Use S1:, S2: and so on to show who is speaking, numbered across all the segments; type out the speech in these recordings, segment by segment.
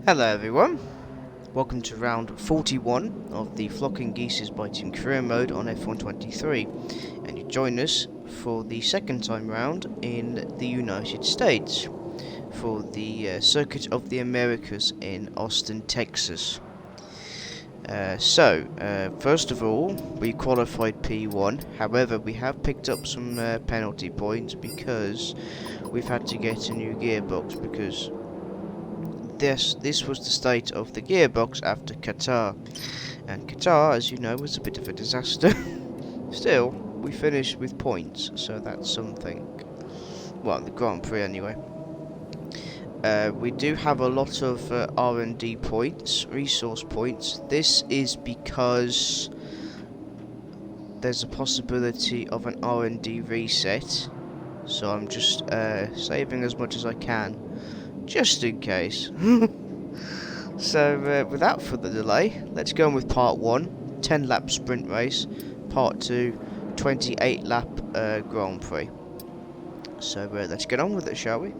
S1: Hello everyone, welcome to round 41 of the Flocking Geese by Team Career Mode on F123, and you join us for the second time round in the United States for the Circuit of the Americas in Austin, Texas. First of all, we qualified P1, however we have picked up some penalty points because we've had to get a new gearbox because this was the state of the gearbox after Qatar, and Qatar, as you know, was a bit of a disaster. Still, we finished with points, so that's something. Well, the Grand Prix anyway. We do have a lot of R&D points, resource points. This is because there's a possibility of an R&D reset, so I'm just saving as much as I can, just in case. So, without further delay, let's go on with part 1, 10 lap sprint race, part 2, 28 lap Grand Prix. So, let's get on with it, shall we?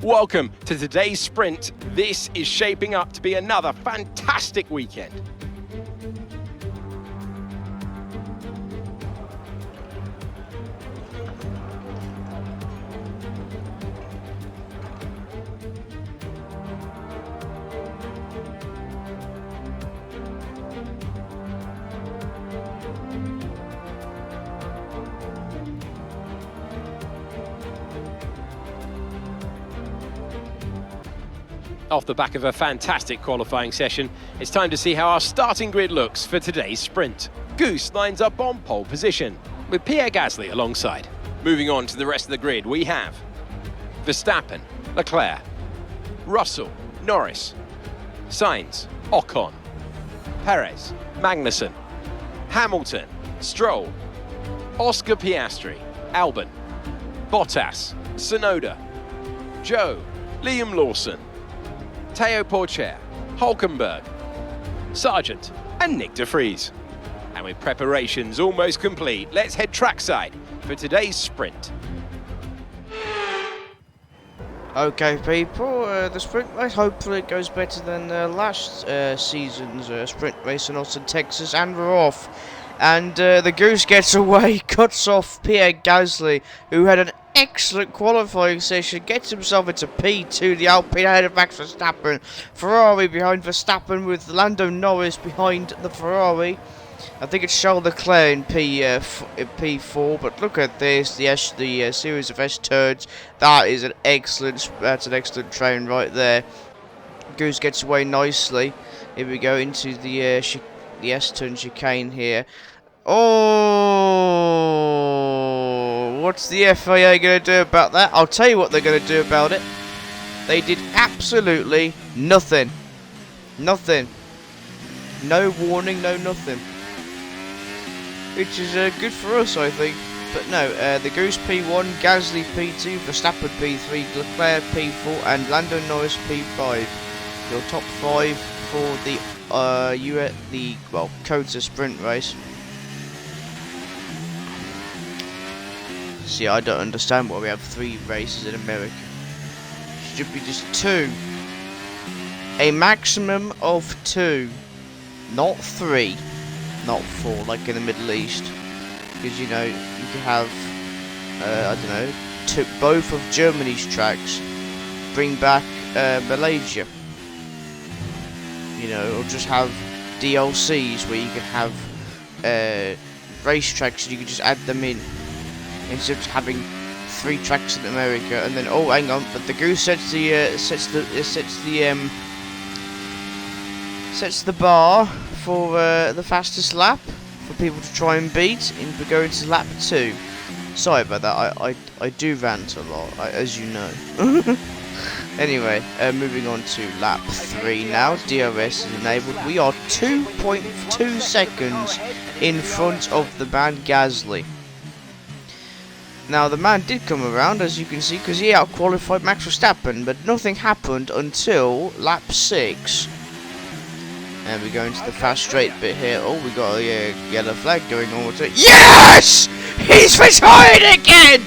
S2: Welcome to today's sprint. This is shaping up to be another fantastic weekend. Off the back of a fantastic qualifying session, it's time to see how our starting grid looks for today's sprint. Goose lines up on pole position, with Pierre Gasly alongside. Moving on to the rest of the grid, we have Verstappen, Leclerc, Russell, Norris, Sainz, Ocon, Perez, Magnussen, Hamilton, Stroll, Oscar Piastri, Albon, Bottas, Tsunoda, Joe, Liam Lawson, Teo Porcher, Hulkenberg, Sargent and Nick de Vries. And with preparations almost complete, let's head trackside for today's sprint.
S1: Okay people, the sprint race, hopefully it goes better than last season's sprint race in Austin, Texas, and we're off. And the Goose gets away, cuts off Pierre Gasly, who had an excellent qualifying session, gets himself into P2, the Alpine ahead of Max Verstappen. Ferrari behind Verstappen with Lando Norris behind the Ferrari. I think it's Charles Leclerc in P4, but look at this, the series of S-turns. That's an excellent train right there. Goose gets away nicely. Here we go into the S-turn chicane here. Oh, what's the FIA going to do about that? I'll tell you what they're going to do about it. They did absolutely nothing. Nothing. No warning, no nothing. Which is good for us, I think. But no, the Goose P1, Gasly P2, Verstappen P3, Leclerc P4, and Lando Norris P5. Your top 5 for the COTA sprint race. See, I don't understand why we have 3 races in America. Should be just 2. A maximum of 2, not 3, not 4, like in the Middle East. Because you know you can have, I don't know, both of Germany's tracks. Bring back Malaysia. You know, or just have DLCs where you can have racetracks and you can just add them in instead of having 3 tracks in America. And then, oh, hang on, but the Goose sets the bar for the fastest lap for people to try and beat in going to lap 2. Sorry about that. I do rant a lot, as you know. Anyway, moving on to lap 3 now. DRS is enabled. We are 2.2 seconds in front of the man Gasly. Now, the man did come around, as you can see, because he out-qualified Max Verstappen, but nothing happened until lap 6. And we go into the fast straight bit here. Oh, we got a yellow flag going on with it. Yes! He's retired again!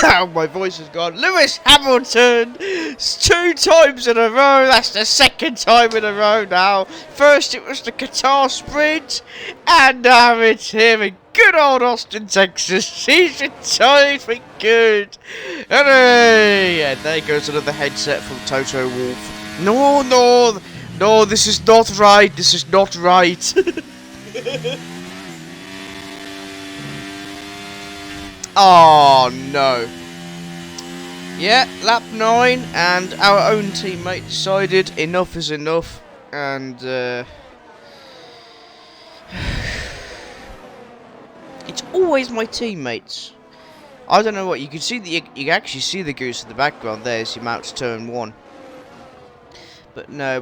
S1: My voice has gone. Lewis Hamilton! It's 2 times in a row. That's the 2nd time in a row now. First it was the Qatar sprint, and now it's here in good old Austin, Texas. He's retired for good. Hooray! And there goes another headset from Toto Wolff. No, no, no, this is not right. This is not right. Oh no. Yeah, lap 9, and our own teammate decided enough is enough, and it's always my teammates. I don't know what, you can see you can actually see the Goose in the background there as he mounts turn 1. But no,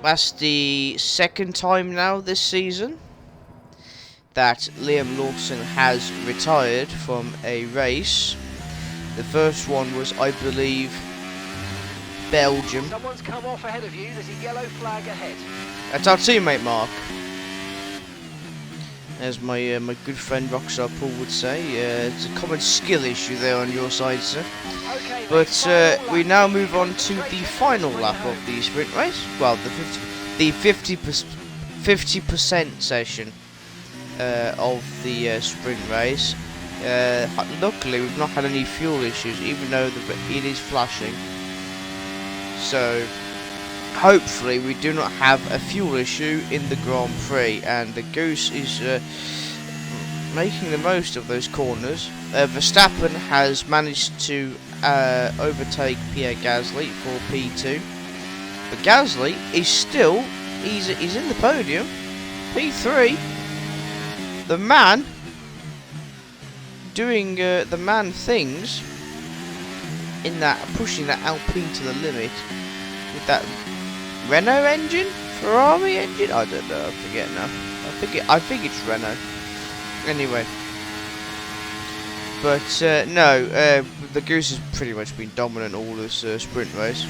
S1: that's the 2nd time now this season that Liam Lawson has retired from a race. The first one was, I believe, Belgium.
S3: Someone's come off ahead of you. There's a yellow flag ahead.
S1: That's our teammate Mark. As my my good friend Rockstar Paul would say, it's a common skill issue there on your side, sir.
S3: Okay,
S1: But we now move on to the final lap of the sprint race. Well, the 50% session of the sprint race. Luckily, we've not had any fuel issues, even though it is flashing. So, hopefully, we do not have a fuel issue in the Grand Prix, and the Goose is making the most of those corners. Verstappen has managed to overtake Pierre Gasly for P2, but Gasly is still he's in the podium, P3. The man doing the man things in that, pushing that Alpine to the limit with that Renault engine, Ferrari engine. I don't know. I forget now. I think it's Renault. Anyway, but no, the Goose has pretty much been dominant all this sprint race.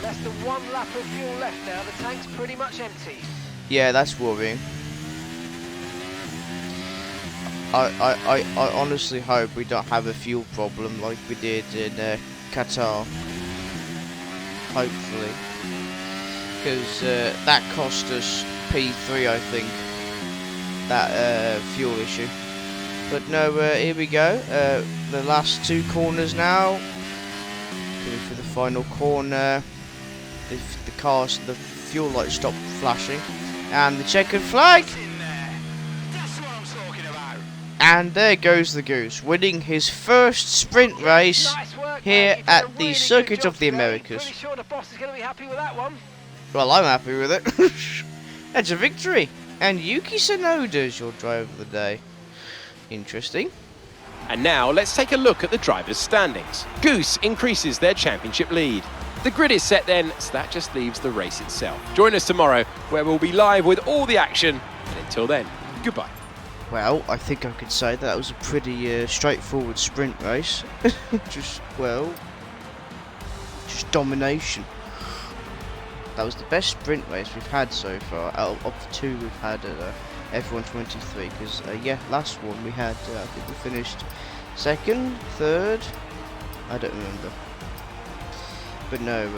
S3: That's the 1 lap of fuel left now. The tank's pretty much empty.
S1: Yeah, that's worrying. I honestly hope we don't have a fuel problem like we did in Qatar. Hopefully. Because that cost us P3, I think. That fuel issue. But no, here we go. The last 2 corners now. Going for the final corner. The fuel light stopped flashing. And the checkered flag. And there goes the Goose, winning his first sprint race here at the Circuit of the Americas.
S3: Pretty sure the boss is going to be happy with that one.
S1: Well, I'm happy with it. That's a victory. And Yuki Tsunoda is your driver of the day. Interesting.
S2: And now let's take a look at the drivers' standings. Goose increases their championship lead. The grid is set then, so that just leaves the race itself. Join us tomorrow, where we'll be live with all the action. And until then, goodbye.
S1: Well, I think I could say that was a pretty straightforward sprint race. just domination. That was the best sprint race we've had so far, out of the 2 we've had at F123. Because, yeah, last one we had, I think we finished 2nd, 3rd, I don't remember. But no,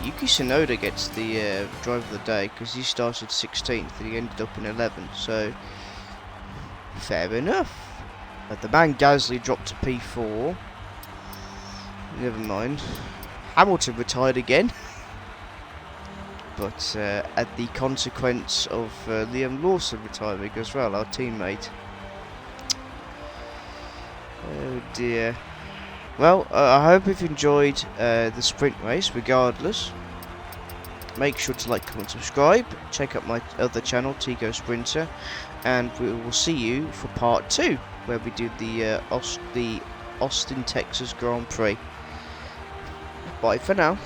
S1: Yuki Tsunoda gets the driver of the day, because he started 16th and he ended up in 11th, so fair enough. But the man Gasly dropped to P4. Never mind. Hamilton retired again. But at the consequence of Liam Lawson retiring as well, our teammate. Oh dear. Well, I hope you've enjoyed the sprint race regardless. Make sure to like, comment, subscribe. Check out my other channel, Tigo Sprinter. And we will see you for part 2, where we do the Austin, Texas Grand Prix. Bye for now.